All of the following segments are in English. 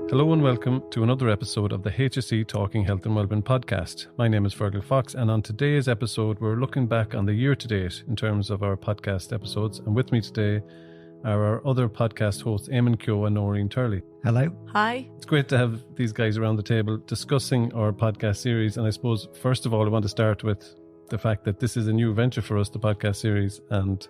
Hello and welcome to another episode of the HSE Talking Health and Wellbeing podcast. My name is Fergal Fox, and on today's episode we're looking back on the year to date in terms of our podcast episodes, and with me today are our other podcast hosts, Eamon, Keogh and Noreen Turley. Hello. Hi. It's great to have these guys around the table discussing our podcast series, and I suppose first of all I want to start with the fact that this is a new venture for us, the podcast series, and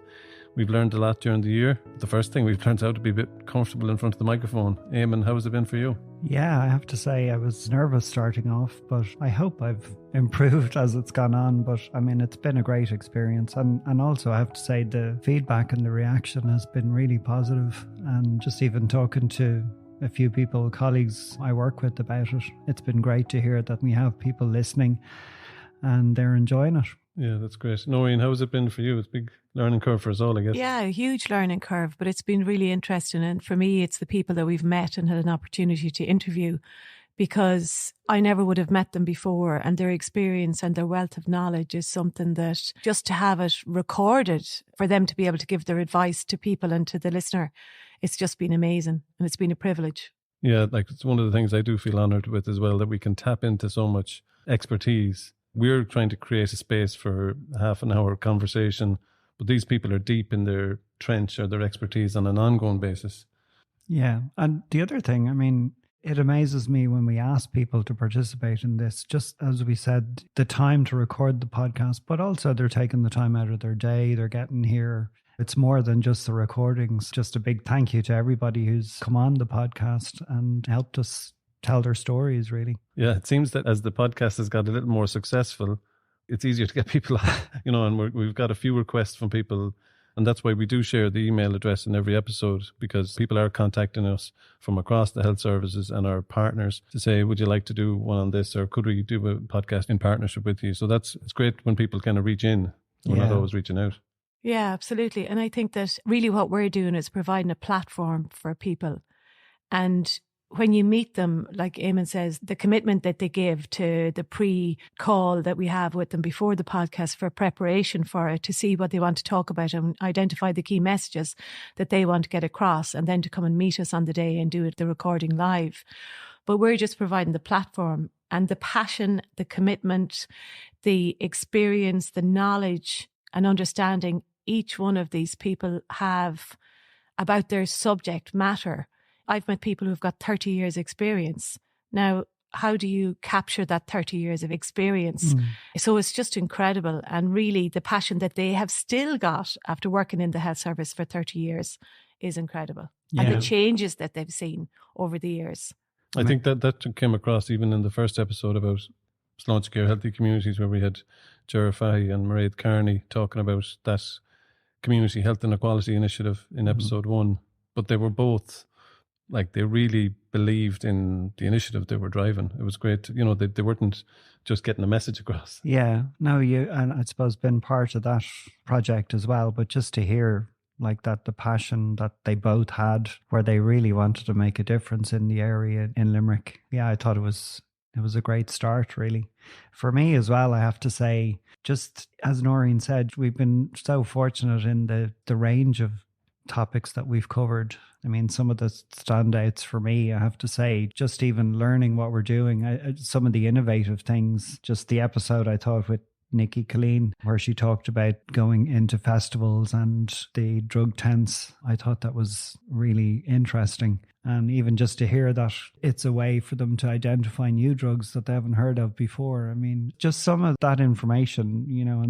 we've learned a lot during the year. The first thing, we've learned how to be a bit comfortable in front of the microphone. Eamon, how has it been for you? Yeah, I have to say I was nervous starting off, but I hope I've improved as it's gone on. But I mean, it's been a great experience. And also I have to say the feedback and the reaction has been really positive. And just even talking to a few people, colleagues I work with about it, it's been great to hear that we have people listening and they're enjoying it. Yeah, that's great. Noreen, how has it been for you? It's a big learning curve for us all, I guess. Yeah, a huge learning curve, but it's been really interesting. And for me, it's the people that we've met and had an opportunity to interview, because I never would have met them before, and their experience and their wealth of knowledge is something that just to have it recorded for them to be able to give their advice to people and to the listener, it's just been amazing and it's been a privilege. Yeah, like it's one of the things I do feel honoured with as well, that we can tap into so much expertise. We're trying to create a space for a half an hour conversation, but these people are deep in their trench or their expertise on an ongoing basis. Yeah. And the other thing, I mean, it amazes me when we ask people to participate in this, just as we said, the time to record the podcast, but also they're taking the time out of their day, they're getting here. It's more than just the recordings. Just a big thank you to everybody who's come on the podcast and helped us tell their stories, really. Yeah, it seems that as the podcast has got a little more successful, it's easier to get people on, and we've got a few requests from people, and that's why we do share the email address in every episode, because people are contacting us from across the health services and our partners to say, would you like to do one on this, or could we do a podcast in partnership with you? So it's great when people kind of reach in. We're not always reaching out. Yeah, absolutely. And I think that really what we're doing is providing a platform for people. And when you meet them, like Eamon says, the commitment that they give to the pre-call that we have with them before the podcast for preparation for it, to see what they want to talk about and identify the key messages that they want to get across, and then to come and meet us on the day and do the recording live. But we're just providing the platform, and the passion, the commitment, the experience, the knowledge and understanding each one of these people have about their subject matter. I've met people who've got 30 years experience. Now, how do you capture that 30 years of experience? So it's just incredible. And really the passion that they have still got after working in the health service for 30 years is incredible. Yeah. And the changes that they've seen over the years. I think that came across even in the first episode about Sláinte Care Healthy Communities, where we had Gerard Fahy and Mairead Carney talking about that Community Health and Equality Initiative in episode 1. But they were both, like, they really believed in the initiative they were driving. It was great. They weren't just getting a message across. Yeah. No, and I suppose been part of that project as well, but just to hear like that, the passion that they both had, where they really wanted to make a difference in the area in Limerick. Yeah, I thought it was a great start, really. For me as well, I have to say, just as Noreen said, we've been so fortunate in the range of topics that we've covered. I mean, some of the standouts for me, I have to say, just even learning what we're doing, some of the innovative things, just the episode I thought with Nikki Killeen, where she talked about going into festivals and the drug tents. I thought that was really interesting. And even just to hear that it's a way for them to identify new drugs that they haven't heard of before. I mean, just some of that information,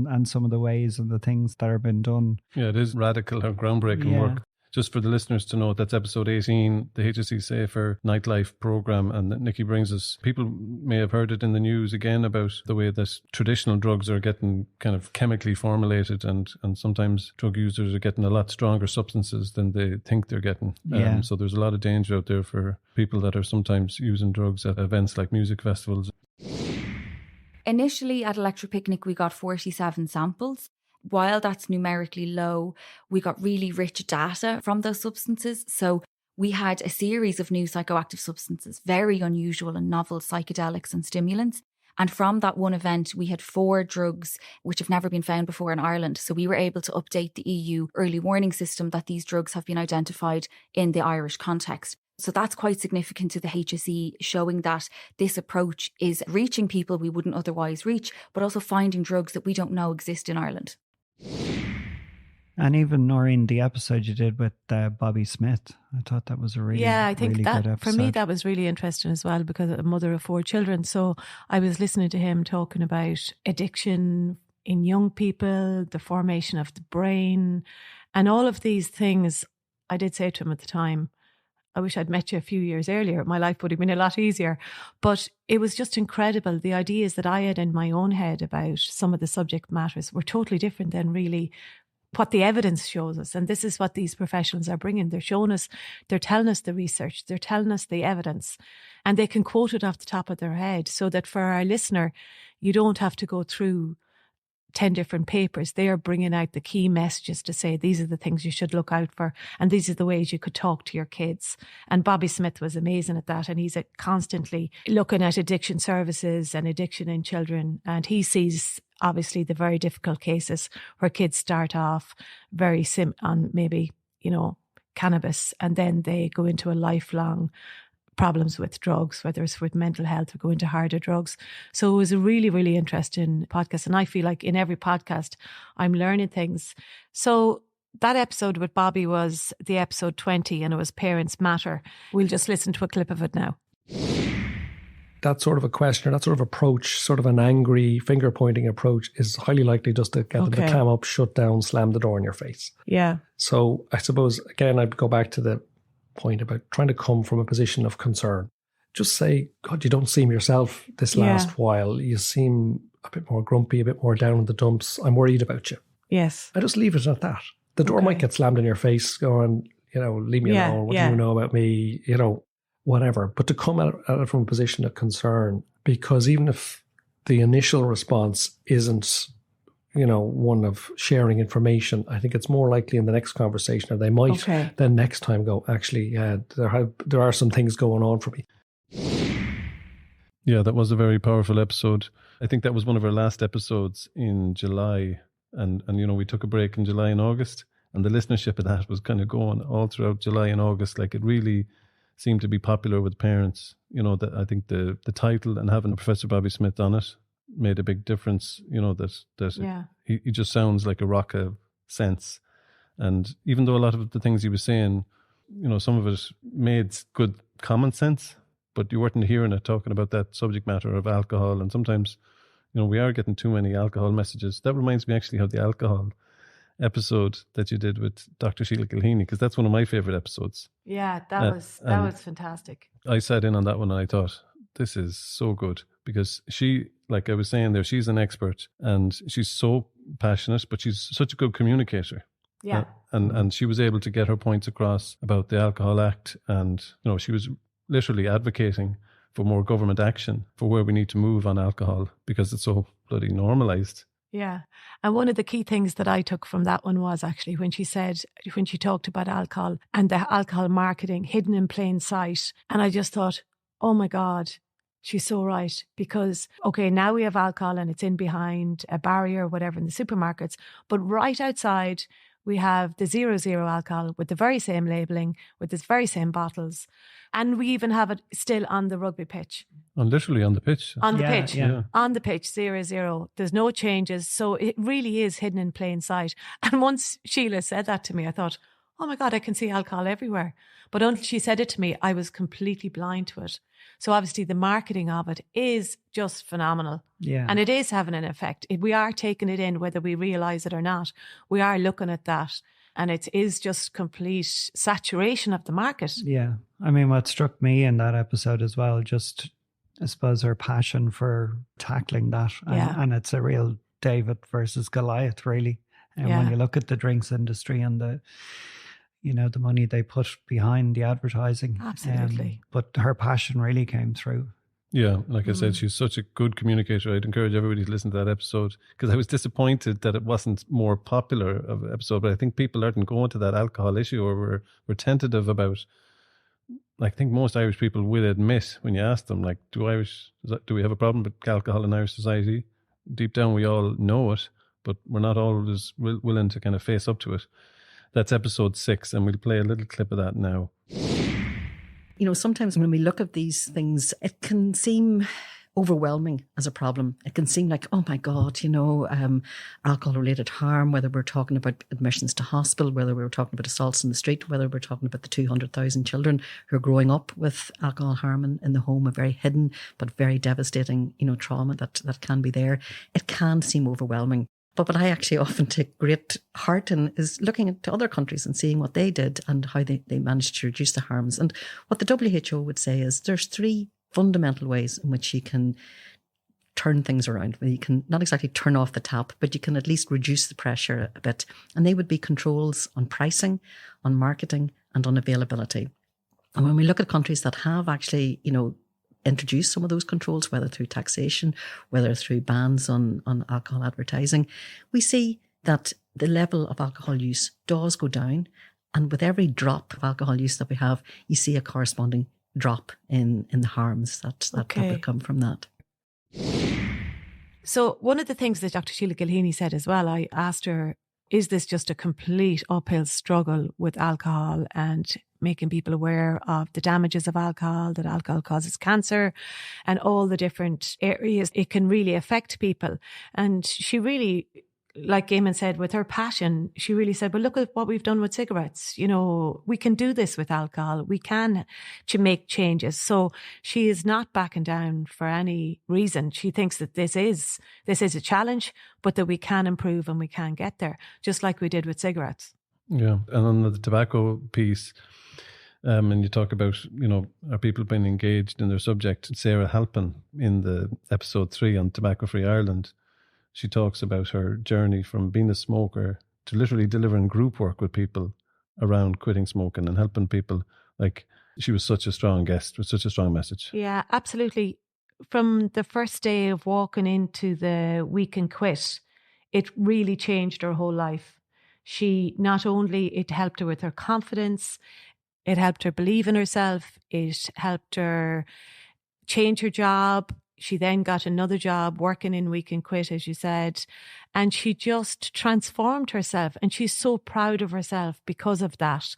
and some of the ways and the things that are being done. Yeah, it is radical or groundbreaking work. Just for the listeners to know, that's episode 18, the HSE Safer Nightlife Programme, and that Nikki brings us. People may have heard it in the news again about the way that traditional drugs are getting kind of chemically formulated, and sometimes drug users are getting a lot stronger substances than they think they're getting. So there's a lot of danger out there for people that are sometimes using drugs at events like music festivals. Initially at Electric Picnic, we got 47 samples. While that's numerically low, we got really rich data from those substances. So we had a series of new psychoactive substances, very unusual and novel psychedelics and stimulants. And from that one event, we had 4 drugs which have never been found before in Ireland. So we were able to update the EU early warning system that these drugs have been identified in the Irish context. So that's quite significant to the HSE, showing that this approach is reaching people we wouldn't otherwise reach, but also finding drugs that we don't know exist in Ireland. And even, Noreen, the episode you did with Bobby Smyth, I thought that was a really, I think really that, good episode. for me, that was really interesting as well, because I'm a mother of 4 children. So I was listening to him talking about addiction in young people, the formation of the brain, and all of these things. I did say to him at the time, I wish I'd met you a few years earlier. My life would have been a lot easier. But it was just incredible. The ideas that I had in my own head about some of the subject matters were totally different than really what the evidence shows us. And this is what these professionals are bringing. They're showing us, they're telling us the research, they're telling us the evidence, and they can quote it off the top of their head, so that for our listener, you don't have to go through 10 different papers. They are bringing out the key messages to say, these are the things you should look out for, and these are the ways you could talk to your kids. And Bobby Smyth was amazing at that. And he's constantly looking at addiction services and addiction in children. And he sees, obviously, the very difficult cases where kids start off very on maybe, cannabis, and then they go into a lifelong problems with drugs, whether it's with mental health or go into harder drugs. So it was a really, really interesting podcast. And I feel like in every podcast, I'm learning things. So that episode with Bobby was the episode 20, and it was Parents Matter. We'll just listen to a clip of it now. That sort of a question, or that sort of approach, sort of an angry finger-pointing approach, is highly likely just to get them to clam up, shut down, slam the door in your face. Yeah. So I suppose, again, I'd go back to the point about trying to come from a position of concern. Just say, God, you don't seem yourself this last while. You seem a bit more grumpy, a bit more down in the dumps. I'm worried about you. Yes. I just leave it at that. The door might get slammed in your face going, leave me alone. What do you know about me? Whatever. But to come at it from a position of concern, because even if the initial response isn't, one of sharing information, I think it's more likely in the next conversation, or they might then next time go, actually, there are some things going on for me. Yeah, that was a very powerful episode. I think that was one of our last episodes in July. And we took a break in July and August, and the listenership of that was kind of going all throughout July and August. Like, it really seemed to be popular with parents. That I think the title and having Professor Bobby Smyth on it made a big difference. He just sounds like a rock of sense. And even though a lot of the things he was saying, some of it made good common sense, but you weren't hearing it talking about that subject matter of alcohol. And sometimes, we are getting too many alcohol messages. That reminds me actually of the alcohol episode that you did with Dr. Sheila Gilheaney, because that's one of my favourite episodes. Yeah, that was fantastic. I sat in on that one and I thought, this is so good, because she, like I was saying there, she's an expert and she's so passionate, but she's such a good communicator. Yeah. And she was able to get her points across about the Alcohol Act, and she was literally advocating for more government action for where we need to move on alcohol, because it's so bloody normalised. Yeah. And one of the key things that I took from that one was actually when she talked about alcohol and the alcohol marketing hidden in plain sight. And I just thought, oh my God, she's so right. Because, now we have alcohol and it's in behind a barrier or whatever in the supermarkets. But right outside, we have the 0.0 alcohol with the very same labelling, with the very same bottles. And we even have it still on the rugby pitch. And literally on the pitch. On the pitch. Yeah. On the pitch, 0.0. There's no changes. So it really is hidden in plain sight. And once Sheila said that to me, I thought, oh my God, I can see alcohol everywhere. But until she said it to me, I was completely blind to it. So obviously the marketing of it is just phenomenal. Yeah. And it is having an effect. We are taking it in, whether we realise it or not. We are looking at that. And it is just complete saturation of the market. Yeah. I mean, what struck me in that episode as well, just, I suppose, her passion for tackling that. And it's a real David versus Goliath, really. And when you look at the drinks industry and the money they put behind the advertising. Absolutely. But her passion really came through. Yeah, like I said, she's such a good communicator. I'd encourage everybody to listen to that episode, because I was disappointed that it wasn't more popular of an episode. But I think people aren't going to that alcohol issue, or we're tentative about. I think most Irish people will admit, when you ask them, like, do we have a problem with alcohol in Irish society? Deep down, we all know it, but we're not always willing to kind of face up to it. That's episode 6, and we'll play a little clip of that now. sometimes when we look at these things, it can seem overwhelming as a problem. It can seem like, oh my God, alcohol-related harm, whether we're talking about admissions to hospital, whether we're talking about assaults in the street, whether we're talking about the 200,000 children who are growing up with alcohol harm in the home, a very hidden but very devastating, trauma that can be there. It can seem overwhelming. But what I actually often take great heart in is looking into other countries and seeing what they did and how they managed to reduce the harms. And what the WHO would say is there's 3 fundamental ways in which you can turn things around. You can not exactly turn off the tap, but you can at least reduce the pressure a bit. And they would be controls on pricing, on marketing, and on availability. And when we look at countries that have actually, introduce some of those controls, whether through taxation, whether through bans on alcohol advertising, we see that the level of alcohol use does go down. And with every drop of alcohol use that we have, you see a corresponding drop in the harms that would come from that. So one of the things that Dr. Sheila Gilheaney said as well, I asked her, is this just a complete uphill struggle with alcohol and making people aware of the damages of alcohol, that alcohol causes cancer and all the different areas it can really affect people? And she really, like Eamon said, with her passion, she really said, well, look at what we've done with cigarettes. We can do this with alcohol. We can to make changes. So she is not backing down for any reason. She thinks that this is a challenge, but that we can improve and we can get there, just like we did with cigarettes. Yeah. And on the tobacco piece, and you talk about, are people being engaged in their subject? Sarah Halpin in the episode 3 on Tobacco-Free Ireland, she talks about her journey from being a smoker to literally delivering group work with people around quitting smoking and helping people. Like, she was such a strong guest with such a strong message. Yeah, absolutely. From the first day of walking into the We Can Quit, it really changed her whole life. It helped her with her confidence. It helped her believe in herself. It helped her change her job. She then got another job working in We Can Quit, as you said, and she just transformed herself, and she's so proud of herself because of that.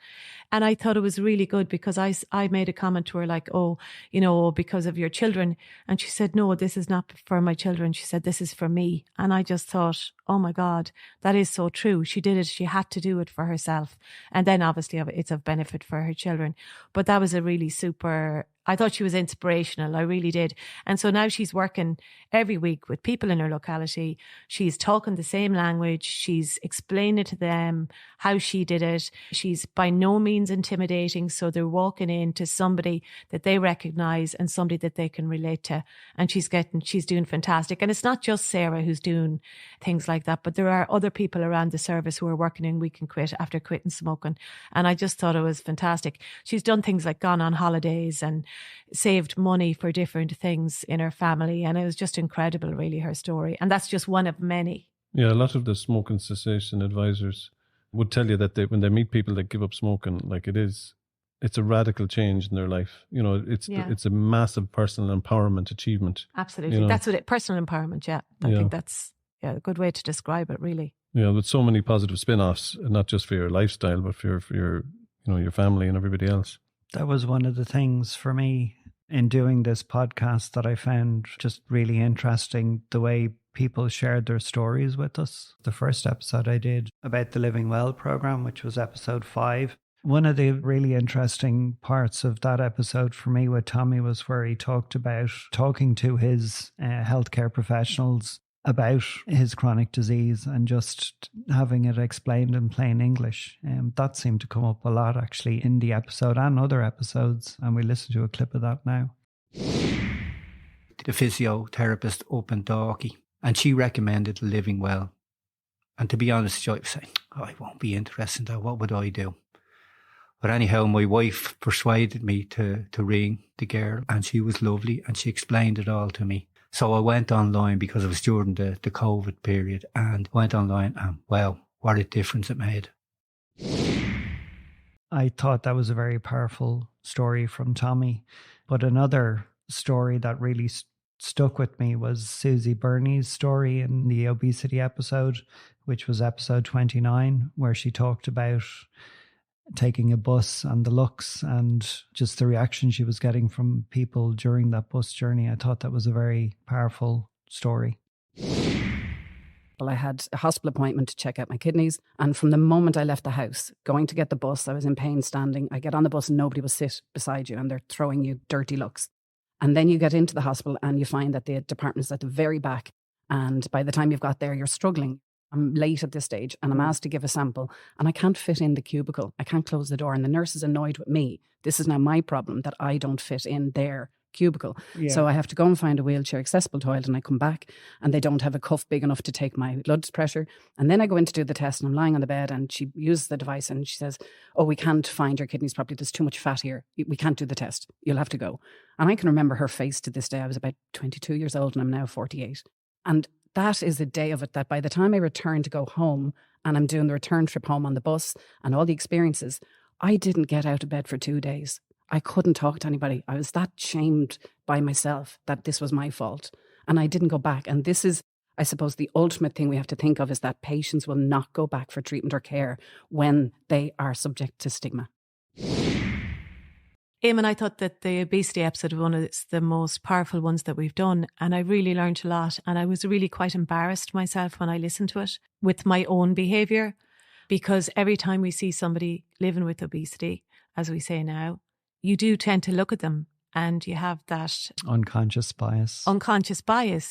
And I thought it was really good because I made a comment to her like, oh, because of your children. And she said, no, this is not for my children. She said, this is for me. And I just thought, oh my God, that is so true. She did it. She had to do it for herself. And then obviously it's of benefit for her children. But that was a really I thought she was inspirational. I really did. And so now she's working every week with people in her locality. She's talking the same language. She's explaining to them how she did it. She's by no means intimidating. So they're walking into somebody that they recognise and somebody that they can relate to. And she's doing fantastic. And it's not just Sarah who's doing things like that, but there are other people around the service who are working in We Can Quit after quitting smoking. And I just thought it was fantastic. She's done things like gone on holidays and saved money for different things in her family. And it was just incredible, really, her story. And that's just one of many. Yeah, a lot of the smoking cessation advisors would tell you that when they meet people that give up smoking, like it's a radical change in their life. It's a massive personal empowerment achievement. Absolutely. That's what personal empowerment. Yeah. I think that's a good way to describe it, really. Yeah. With so many positive spin-offs, not just for your lifestyle, but for your family and everybody else. That was one of the things for me in doing this podcast that I found just really interesting, the way people shared their stories with us. The first episode I did about the Living Well programme, which was episode 5. One of the really interesting parts of that episode for me with Tommy was where he talked about talking to his healthcare professionals about his chronic disease and just having it explained in plain English. That seemed to come up a lot actually in the episode and other episodes, and we listen to a clip of that now. The physiotherapist up in Dalkey, and she recommended Living Well. And to be honest, I was saying, I won't be interested in that. What would I do? But anyhow, my wife persuaded me to ring the girl, and she was lovely, and she explained it all to me. So I went online because it was during the COVID period, and went online, and wow, what a difference it made. I thought that was a very powerful story from Tommy. But another story that really stuck with me was Susie Burney's story in the obesity episode, which was episode 29, where she talked about taking a bus and the looks and just the reaction she was getting from people during that bus journey. I thought that was a very powerful story. Well, I had a hospital appointment to check out my kidneys. And from the moment I left the house, going to get the bus, I was in pain standing. I get on the bus and nobody will sit beside you and they're throwing you dirty looks. And then you get into the hospital and you find that the department is at the very back. And by the time you've got there, you're struggling. I'm late at this stage and I'm asked to give a sample and I can't fit in the cubicle. I can't close the door and the nurse is annoyed with me. This is now my problem that I don't fit in their cubicle. Yeah. So I have to go and find a wheelchair accessible toilet and I come back and they don't have a cuff big enough to take my blood pressure. And then I go in to do the test and I'm lying on the bed and she uses the device and she says, oh, we can't find your kidneys properly. There's too much fat here. We can't do the test. You'll have to go. And I can remember her face to this day. I was about 22 years old and I'm now 48. And that is a day of it that by the time I return to go home and I'm doing the return trip home on the bus and all the experiences, I didn't get out of bed for 2 days. I couldn't talk to anybody. I was that shamed by myself that this was my fault. And I didn't go back. And this is, I suppose, the ultimate thing we have to think of is that patients will not go back for treatment or care when they are subject to stigma. Eamon, I thought that the obesity episode was one of the most powerful ones that we've done. And I really learned a lot. And I was really quite embarrassed myself when I listened to it with my own behaviour. Because every time we see somebody living with obesity, as we say now, you do tend to look at them and you have that unconscious bias.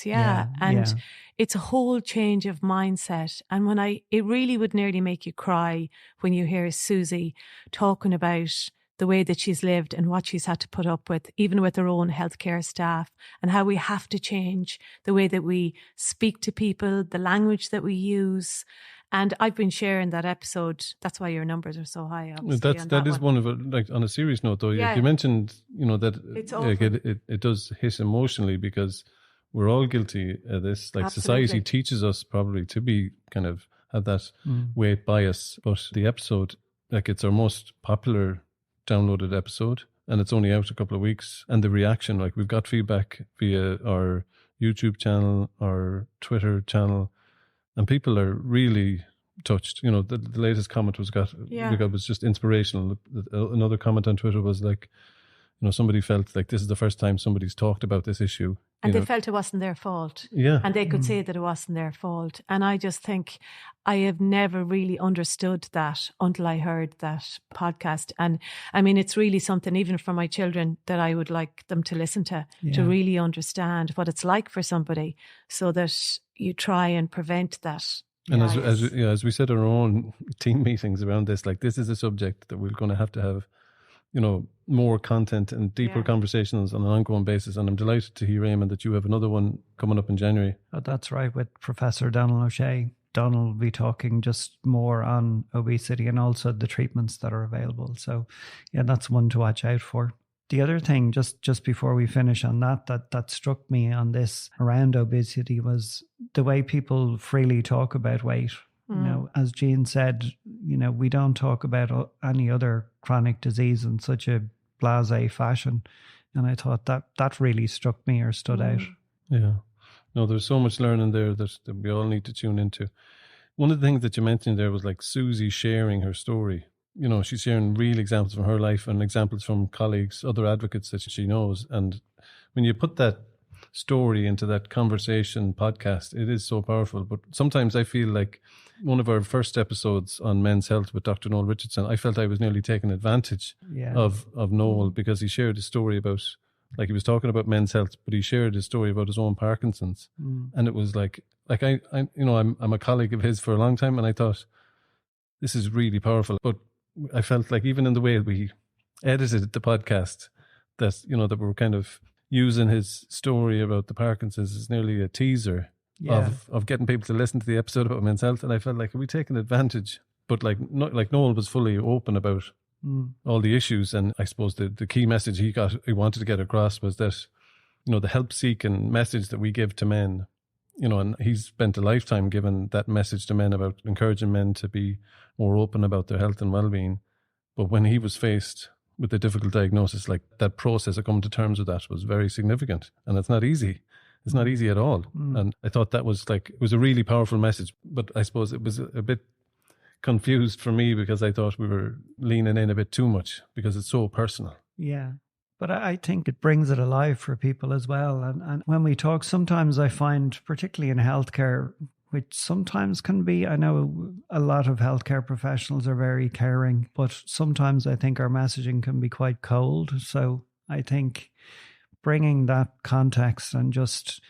Yeah. And it's a whole change of mindset. And it really would nearly make you cry when you hear Susie talking about the way that she's lived and what she's had to put up with, even with her own healthcare staff, and how we have to change the way that we speak to people, the language that we use. And I've been sharing that episode. That's why your numbers are so high. That is one of it. Like on a serious note, though, you mentioned, that it does hit emotionally because we're all guilty of this. Like Absolutely. Society teaches us probably to be kind of have that weight bias. But the episode, like it's our most popular downloaded episode, and it's only out a couple of weeks. And the reaction, like we've got feedback via our YouTube channel, our Twitter channel. And people are really touched. You know, the latest comment was just inspirational. Another comment on Twitter was like, you know, somebody felt like this is the first time somebody's talked about this issue. And they felt it wasn't their fault. Yeah. And they could say that it wasn't their fault. And I just think I have never really understood that until I heard that podcast. And I mean, it's really something, even for my children, that I would like them to listen to really understand what it's like for somebody so that you try and prevent that. And as we said in our own team meetings around this, like this is a subject that we're going to have, you know, more content and deeper conversations on an ongoing basis. And I'm delighted to hear, Eamon, that you have another one coming up in January. Oh, that's right, with Professor Donald O'Shea. Donald will be talking just more on obesity and also the treatments that are available. So, yeah, that's one to watch out for. The other thing, just before we finish on that struck me on this around obesity was the way people freely talk about weight. You know, as Jean said, you know, we don't talk about any other chronic disease in such a blasé fashion. And I thought that really struck me or stood out. Yeah. No, there's so much learning there that we all need to tune into. One of the things that you mentioned there was like Susie sharing her story. You know, she's sharing real examples from her life and examples from colleagues, other advocates that she knows. And when you put that story into that conversation podcast, it is so powerful. But sometimes I feel like one of our first episodes on men's health with Dr. Noel Richardson, I felt I was nearly taking advantage of Noel because he shared a story about, like he was talking about men's health, but he shared his story about his own Parkinson's. And it was like I you know, I'm a colleague of his for a long time, and I thought this is really powerful. But I felt like even in the way we edited the podcast, that, you know, that we were kind of using his story about the Parkinson's as nearly a teaser of getting people to listen to the episode about men's health. And I felt like, are we taking advantage? But like Noel was fully open about all the issues. And I suppose the key message he wanted to get across was that, you know, the help-seeking message that we give to men, you know, and he's spent a lifetime giving that message to men about encouraging men to be more open about their health and well-being. But when he was faced with a difficult diagnosis, like that process of coming to terms with that was very significant. And it's not easy. It's not easy at all. And I thought that was like, it was a really powerful message, but I suppose it was a bit confused for me because I thought we were leaning in a bit too much because it's so personal. Yeah. But I think it brings it alive for people as well. And when we talk, sometimes I find, particularly in healthcare, which sometimes can be, I know a lot of healthcare professionals are very caring, but sometimes I think our messaging can be quite cold. So I think bringing that context and just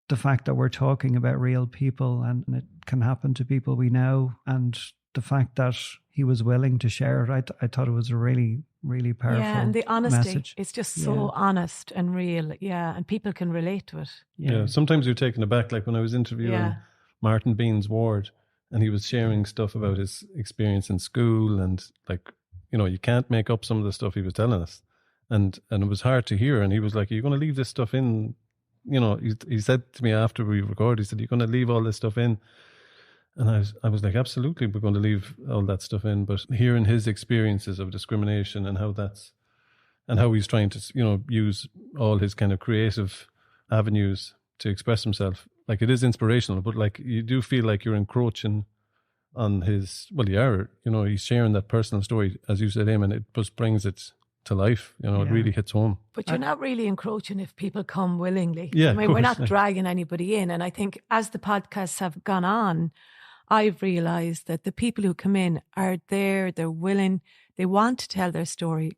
the fact that we're talking about real people and it can happen to people we know, and the fact that he was willing to share it, I thought it was a really, really powerful message. Yeah, and the honesty, message. It's just so honest and real. Yeah, and people can relate to it. Yeah, sometimes you're taken aback, like when I was interviewing Martin Bean's ward, and he was sharing stuff about his experience in school, and like, you know, you can't make up some of the stuff he was telling us, and it was hard to hear. And he was like, "Are you going to leave this stuff in?" You know, he said to me after we recorded, he said, "You're going to leave all this stuff in?" And I was like, "Absolutely, we're going to leave all that stuff in." But hearing his experiences of discrimination and how he's trying to, you know, use all his kind of creative avenues to express himself, like, it is inspirational. But like, you do feel like you're encroaching on his. Well, you are. You know, he's sharing that personal story, as you said, Eamon. It just brings it to life. You know, it really hits home. But you're not really encroaching if people come willingly. Yeah, I mean, we're not dragging anybody in. And I think as the podcasts have gone on, I've realised that the people who come in are there, they're willing, they want to tell their story.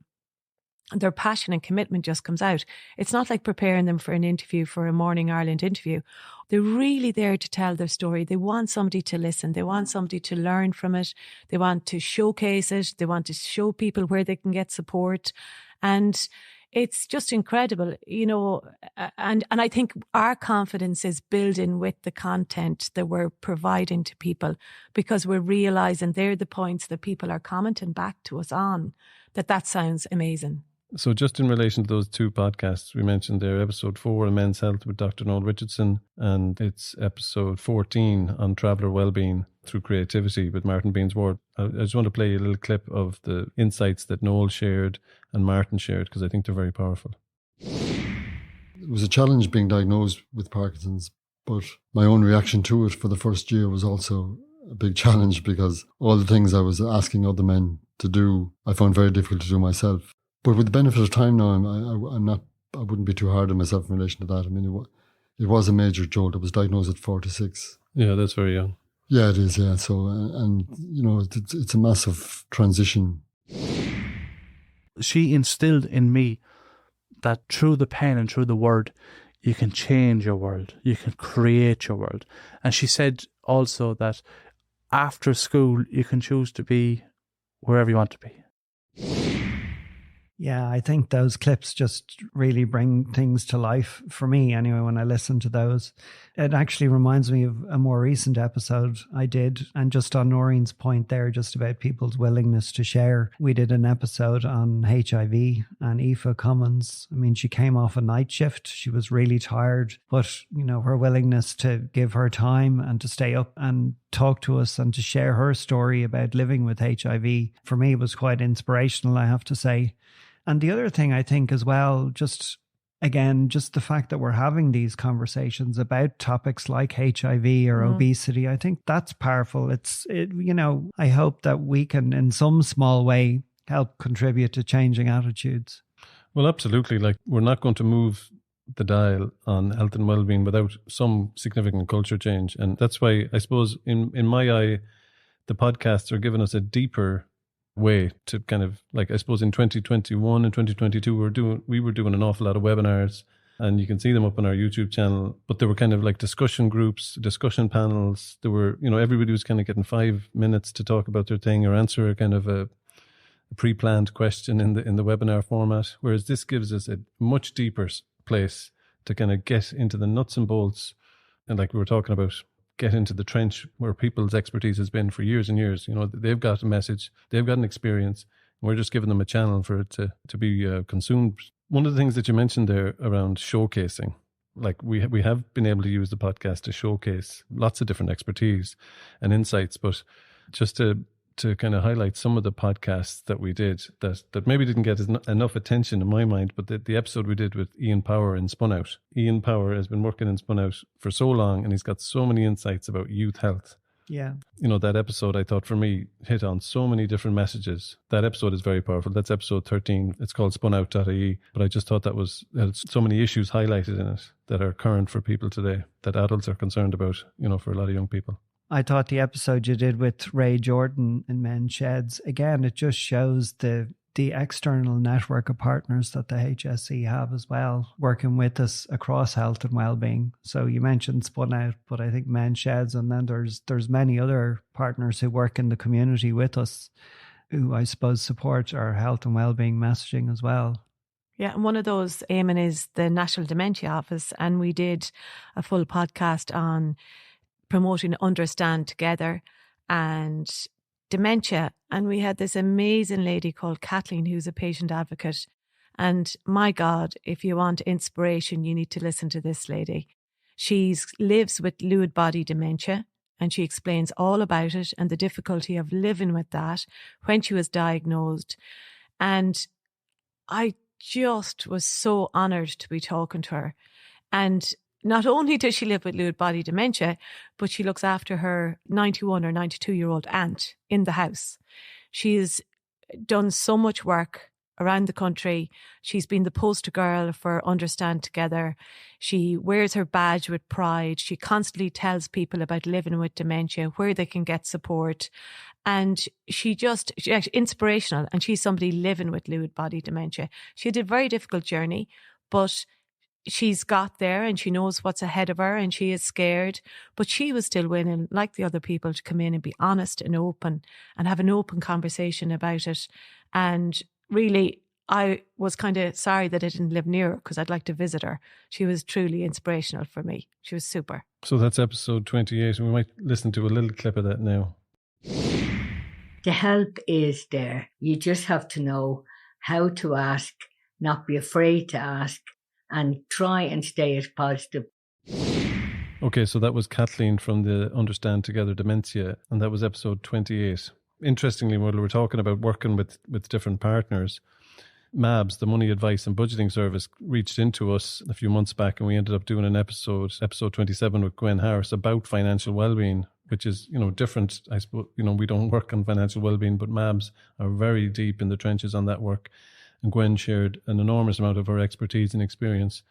And their passion and commitment just comes out. It's not like preparing them for an interview, for a Morning Ireland interview. They're really there to tell their story. They want somebody to listen. They want somebody to learn from it. They want to showcase it. They want to show people where they can get support. And it's just incredible, you know, and I think our confidence is building with the content that we're providing to people, because we're realising they're the points that people are commenting back to us on, that sounds amazing. So just in relation to those two podcasts we mentioned there, episode 4 on men's health with Dr. Noel Richardson, and it's episode 14 on traveller wellbeing through creativity with Martin Bean's ward. I just want to play a little clip of the insights that Noel shared and Martin shared, because I think they're very powerful. It was a challenge being diagnosed with Parkinson's, but my own reaction to it for the first year was also a big challenge, because all the things I was asking other men to do, I found very difficult to do myself. But with the benefit of time now, I wouldn't be too hard on myself in relation to that. I mean, it was a major jolt. I was diagnosed at 46. Yeah, that's very young. Yeah, it is. Yeah. So, and you know, it's a massive transition. She instilled in me that through the pen and through the word, you can change your world. You can create your world. And she said also that after school, you can choose to be wherever you want to be. Yeah, I think those clips just really bring things to life for me anyway when I listen to those. It actually reminds me of a more recent episode I did, and just on Noreen's point there, just about people's willingness to share. We did an episode on HIV, and Aoife Cummins, I mean, she came off a night shift. She was really tired, but you know, her willingness to give her time and to stay up and talk to us and to share her story about living with HIV, for me was quite inspirational, I have to say. And the other thing I think as well, just the fact that we're having these conversations about topics like HIV or obesity, I think that's powerful. You know, I hope that we can in some small way help contribute to changing attitudes. Well, absolutely. Like, we're not going to move the dial on health and well-being without some significant culture change. And that's why I suppose in my eye, the podcasts are giving us a deeper way to kind of, like, I suppose in 2021 and 2022 we were doing an awful lot of webinars, and you can see them up on our YouTube channel, but they were kind of like discussion groups, discussion panels. There were, you know, everybody was kind of getting 5 minutes to talk about their thing or answer a kind of a pre-planned question in the webinar format, whereas this gives us a much deeper place to kind of get into the nuts and bolts, and like we were talking about, get into the trench where people's expertise has been for years and years. You know, they've got a message, they've got an experience, and we're just giving them a channel for it to be consumed. One of the things that you mentioned there around showcasing, like we have been able to use the podcast to showcase lots of different expertise and insights, but just to kind of highlight some of the podcasts that we did that maybe didn't get enough attention in my mind, but the episode we did with Ian Power in Spun Out. Ian Power has been working in Spun Out for so long, and he's got so many insights about youth health. Yeah. You know, that episode, I thought, for me, hit on so many different messages. That episode is very powerful. That's episode 13. It's called spunout.ie. But I just thought that had so many issues highlighted in it that are current for people today, that adults are concerned about, you know, for a lot of young people. I thought the episode you did with Ray Jordan in Men's Sheds, again, it just shows the external network of partners that the HSE have as well, working with us across health and wellbeing. So you mentioned Spun Out, but I think Men's Sheds, and then there's many other partners who work in the community with us, who I suppose support our health and wellbeing messaging as well. Yeah, and one of those, Eamon, is the National Dementia Office, and we did a full podcast on promoting Understand Together and dementia, and we had this amazing lady called Kathleen, who's a patient advocate, and my God, if you want inspiration, you need to listen to this lady. She lives with Lewy body dementia, and she explains all about it and the difficulty of living with that when she was diagnosed. And I just was so honoured to be talking to her. And not only does she live with Lewy body dementia, but she looks after her 91 or 92-year-old aunt in the house. She's done so much work around the country. She's been the poster girl for Understand Together. She wears her badge with pride. She constantly tells people about living with dementia, where they can get support. And she's actually inspirational. And she's somebody living with Lewy body dementia. She had a very difficult journey, but she's got there and she knows what's ahead of her and she is scared, but she was still willing, like the other people, to come in and be honest and open and have an open conversation about it. And really, I was kind of sorry that I didn't live near her because I'd like to visit her. She was truly inspirational for me. She was super. So that's episode 28, and we might listen to a little clip of that now. The help is there. You just have to know how to ask, not be afraid to ask, and try and stay as positive. Okay, so that was Kathleen from the Understand Together Dementia, and that was episode 28. Interestingly, while we were talking about working with different partners, MABS, the Money Advice and Budgeting Service, reached into us a few months back, and we ended up doing an episode 27 with Gwen Harris about financial wellbeing, which is, you know, different. I suppose, you know, we don't work on financial wellbeing, but MABS are very deep in the trenches on that work. And Gwen shared an enormous amount of her expertise and experience.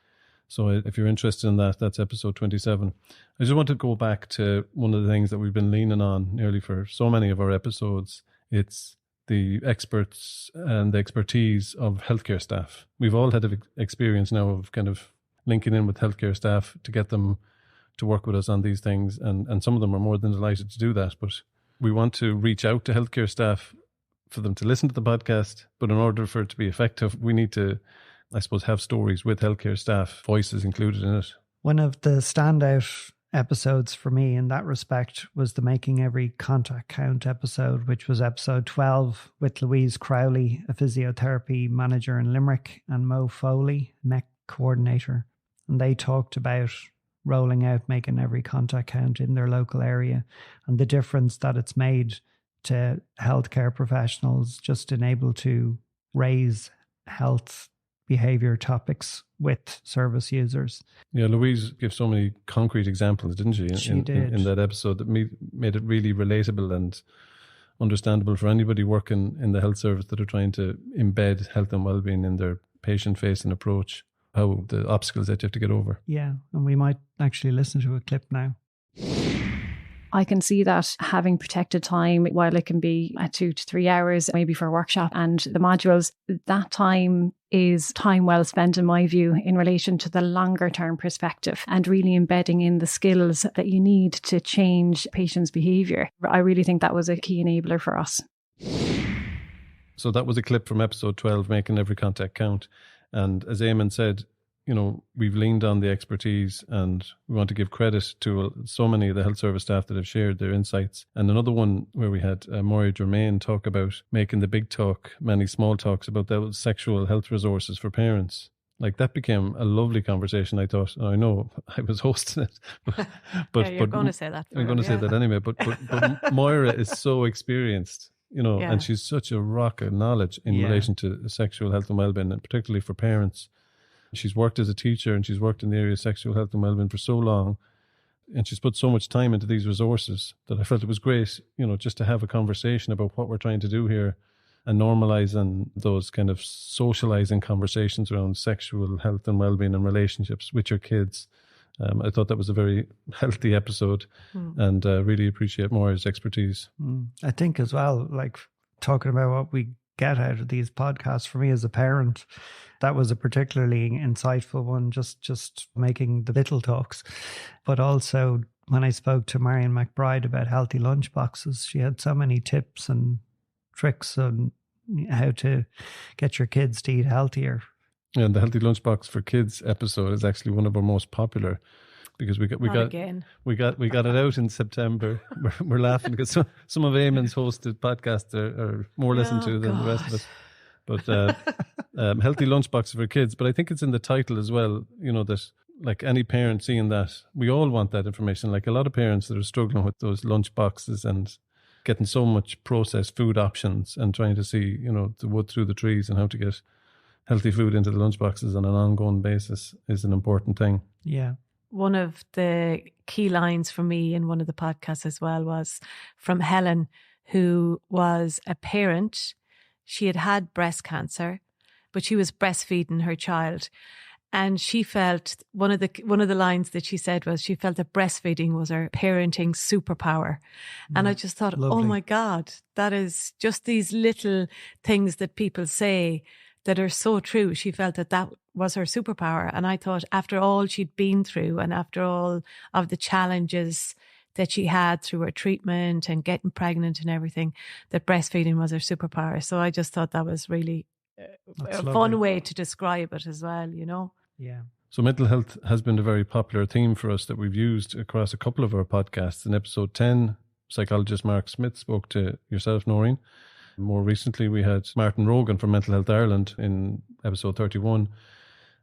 So if you're interested in that, that's episode 27. I just want to go back to one of the things that we've been leaning on nearly for so many of our episodes. It's the experts and the expertise of healthcare staff. We've all had an experience now of kind of linking in with healthcare staff to get them to work with us on these things. And some of them are more than delighted to do that. But we want to reach out to healthcare staff for them to listen to the podcast. But in order for it to be effective, we need to, I suppose, have stories with healthcare staff, voices included in it. One of the standout episodes for me in that respect was the Making Every Contact Count episode, which was episode 12 with Louise Crowley, a physiotherapy manager in Limerick, and Mo Foley, MEC coordinator. And they talked about rolling out Making Every Contact Count in their local area and the difference that it's made to healthcare professionals just in able to raise health behaviour topics with service users. Yeah, Louise gave so many concrete examples, didn't she? She did. In that episode that made it really relatable and understandable for anybody working in the health service that are trying to embed health and wellbeing in their patient-facing approach, how the obstacles that you have to get over. Yeah, and we might actually listen to a clip now. I can see that having protected time, while it can be 2 to 3 hours, maybe for a workshop and the modules, that time is time well spent, in my view, in relation to the longer term perspective and really embedding in the skills that you need to change patients' behaviour. I really think that was a key enabler for us. So that was a clip from episode 12, Making Every Contact Count. And as Eamon said, you know, we've leaned on the expertise and we want to give credit to so many of the health service staff that have shared their insights. And another one where we had Maureen Germain talk about making the big talk, many small talks about the sexual health resources for parents. Like, that became a lovely conversation, I thought. I know I was hosting it. But yeah, you're going to say that. I'm going to say that anyway. But Moira is so experienced, you know, Yeah. and she's such a rock of knowledge in relation to sexual health and wellbeing, and particularly for parents. She's worked as a teacher and she's worked in the area of sexual health and wellbeing for so long. And she's put so much time into these resources that I felt it was great, just to have a conversation about what we're trying to do here and normalising those kind of socialising conversations around sexual health and well-being and relationships with your kids. I thought that was a very healthy episode and really appreciate Maura's expertise. I think as well, like talking about what we get out of these podcasts, for me as a parent, that was a particularly insightful one, just making the little talks. But also when I spoke to Marion McBride about healthy lunch boxes, she had so many tips and tricks on how to get your kids to eat healthier. And the Healthy Lunchbox for Kids episode is actually one of our most popular, because we got it out in September. We're laughing because some of Eamon's hosted podcasts are more listened to than the rest of us. But Healthy Lunchbox for Kids. But I think it's in the title as well, that like any parent seeing that, we all want that information. Like a lot of parents that are struggling with those lunch boxes and getting so much processed food options and trying to see, the wood through the trees and how to get healthy food into the lunchboxes on an ongoing basis is an important thing. Yeah. One of the key lines for me in one of the podcasts as well was from Helen, who was a parent. She had had breast cancer, but she was breastfeeding her child. And she felt, one of the lines that she said was, she felt that breastfeeding was her parenting superpower. And I just thought, lovely. Oh my God, that is just these little things that people say that are so true. She felt that was her superpower. And I thought, after all she'd been through and after all of the challenges that she had through her treatment and getting pregnant and everything, that breastfeeding was her superpower. So I just thought that was really a fun way to describe it as well, Yeah. So mental health has been a very popular theme for us that we've used across a couple of our podcasts. In episode 10, psychologist Mark Smyth spoke to yourself, Noreen. More recently, we had Martin Rogan from Mental Health Ireland in episode 31.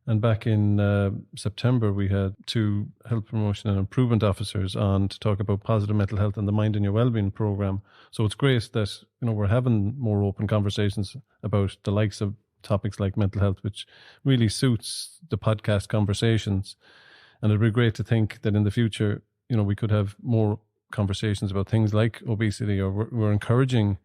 And back in September, we had 2 health promotion and improvement officers on to talk about positive mental health and the Mind in Your Wellbeing programme. So it's great that we're having more open conversations about the likes of topics like mental health, which really suits the podcast conversations. And it'd be great to think that in the future, we could have more conversations about things like obesity, or we're encouraging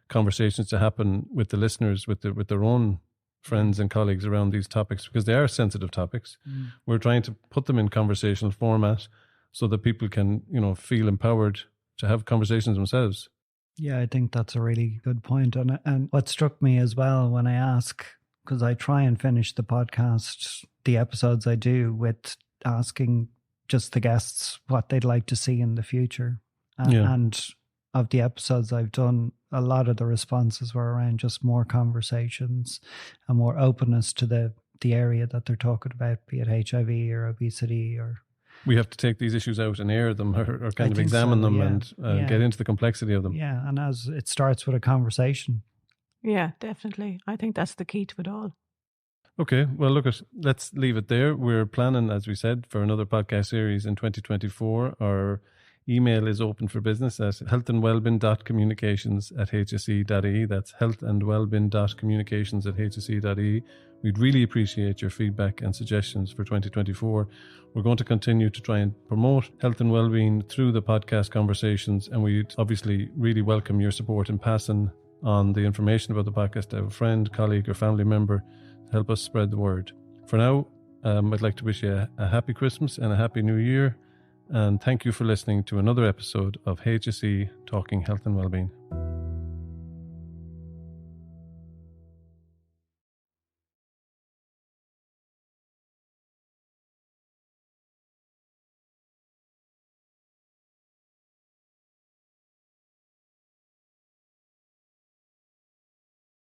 conversations to happen with the listeners, with their own friends and colleagues around these topics, because they are sensitive topics. We're trying to put them in conversational format so that people can, feel empowered to have conversations themselves. Yeah, I think that's a really good point. And what struck me as well when I ask, because I try and finish the podcast, the episodes I do, with asking just the guests what they'd like to see in the future. And of the episodes I've done, a lot of the responses were around just more conversations and more openness to the area that they're talking about, be it HIV or obesity or... We have to take these issues out and air them or kind of examine them and get into the complexity of them. Yeah, and as it starts with a conversation. Yeah, definitely. I think that's the key to it all. Okay, well, look, let's leave it there. We're planning, as we said, for another podcast series in 2024. Our email is open for business at healthandwellbeing.communications@hse.ie. That's healthandwellbeing.communications@hse.ie. We'd really appreciate your feedback and suggestions for 2024. We're going to continue to try and promote health and wellbeing through the podcast conversations, and we'd obviously really welcome your support in passing on the information about the podcast to a friend, colleague or family member to help us spread the word. For now, I'd like to wish you a happy Christmas and a happy New Year. And thank you for listening to another episode of HSE Talking Health and Wellbeing.